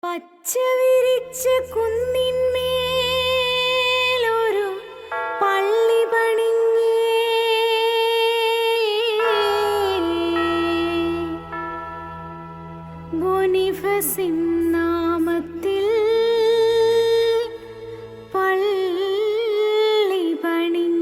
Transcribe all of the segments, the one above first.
പച്ചവിരിച്ച കുന്നിന്മേലൊരു പള്ളി പണിഞ്ഞേ ബോനിഫസിൻ നാമത്തിൽ പള്ളി പണിഞ്ഞേ.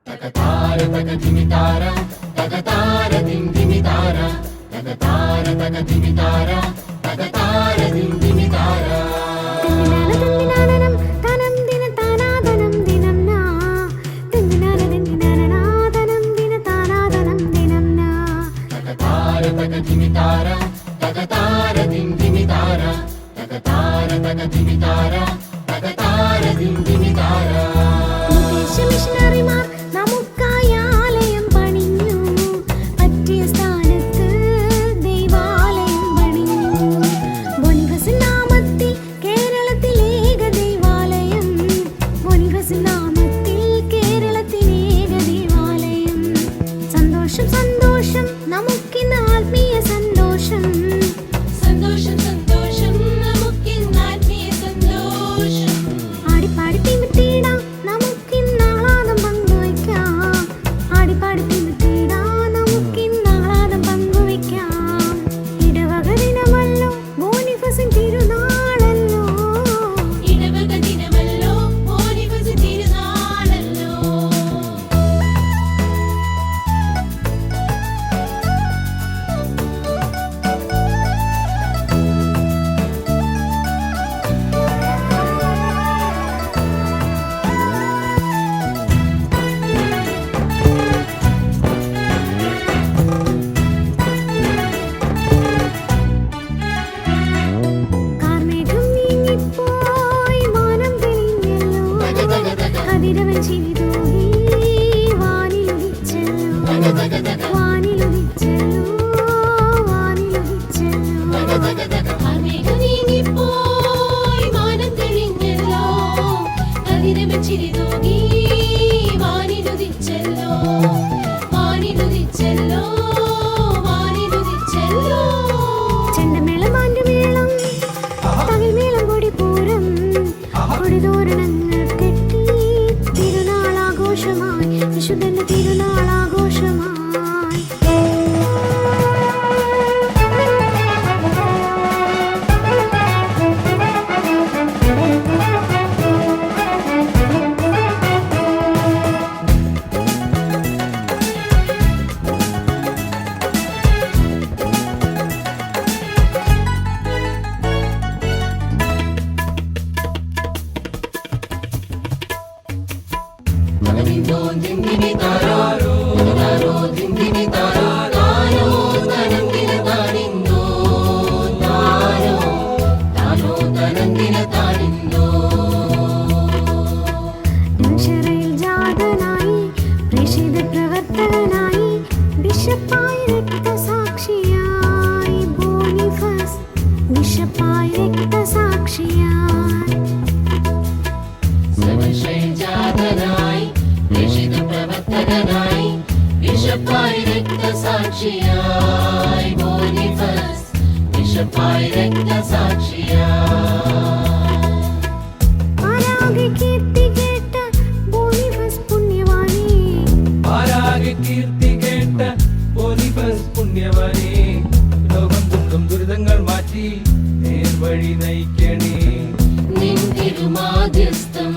Tagatara tagatimitara, tagatara dindimitara, tagatara tagatimitara, tagatara dindimitara. തിന്ദിനാനനം തനം ദിന താനാദനം ദിനം നാ തിന്ദിനാനനം ദിന താനാദനം ദിനം നാ. Tagatara tagatimitara, tagatara dindimitara, tagatara tagatimitara, tagatara dindimitara. മിഷണറിമാർ നമുക്കായി ആലയം പണിഞ്ഞു, പറ്റിയ സ്ഥാനത്ത് ദൈവാലയം പണിഞ്ഞു. ബോനിഫസിൻ നാമത്തിൽ കേരളത്തിലേക ദൈവാലയം, ബോനിഫസിൻ നാമത്തിൽ കേരളത്തിലേക ദൈവാലയം. സന്തോഷം സന്തോഷം നമുക്കിന്ന് ആത്മീയ സന്തോഷം, സന്തോഷം സന്തോഷം നമുക്കിന്ന് ആത്മീയ സന്തോഷം. ആടിപ്പാടി തിമിർത്തിടാം നമുക്കിന്ന് ആഹ്ലാദം പങ്കുവയ്ക്കാം, ആടിപ്പാടി തിമിർത്തിടാം നമുക്കിന്ന് ആഹ്ലാദം പങ്കുവയ്ക്കാം. ഇടവക ദിനമല്ലോ ബോനിഫസിൻ തിരുനാളല്ലോ, ഇടവക ദിനമല്ലോ ബോനിഫസിൻ തിരുനാളല്ലോ. കാർമേഘം നീങ്ങിപ്പോയി മാനം തെളിഞ്ഞല്ലോ, കതിരവൻ ചിരിതൂകി വാനിലുദിച്ചല്ലോ, വാനിലുദിച്ചല്ലോ, വാനിലുദിച്ചല്ലോ. കാർമേഘം നീങ്ങിപ്പോയി മാനം തെളിഞ്ഞല്ലോ, കതിരവൻ ചിരിതൂകി വാനിലുദിച്ചല്ലോ, വാനിലുദിച്ചല്ലോ, വാനിലുദിച്ചല്ലോ. ചെണ്ടമേളം ആണ്ടുമേളം തകിൽമേളം കൊടിപ്പൂരം, കൊടിതോരണങ്ങൾ കെട്ടി തിരുനാളാഘോഷമായി, വിശുദ്ധന്റെ തിരുനാളാഘോഷമായി. Tagadindu dindimitara, tagataro dindimitara, tano tanandina tanindu, tano tanandina tanindu. നുശരയിൽ ജാതനായി, പ്രേഷിത പ്രവർത്തകനായി, ബിഷപ്പായി രക്തസാക്ഷിയായി ബോനിഫസ്, ബിഷപ്പായി രക്തസാക്ഷിയായി. ജാതനായി പ്രേഷിത പ്രവർത്തകനായി ബിഷപ്പായി രക്തസാക്ഷിയായി ബോനിഫസ്, ബിഷപ്പായി രക്തസാക്ഷിയായി. ആരാകെ കീർത്തി കേട്ട ബോനിഫസ് പുണ്യവാനേ, ആരാകെ കീർത്തി കേട്ട ബോനിഫസ് പുണ്യവാനേ, ലോകം ദുഃഖം ദുരിതങ്ങൾ മാറ്റി നേർവഴി നയിക്കണേ. നിൻ തിരുമാധ്യസ്ഥം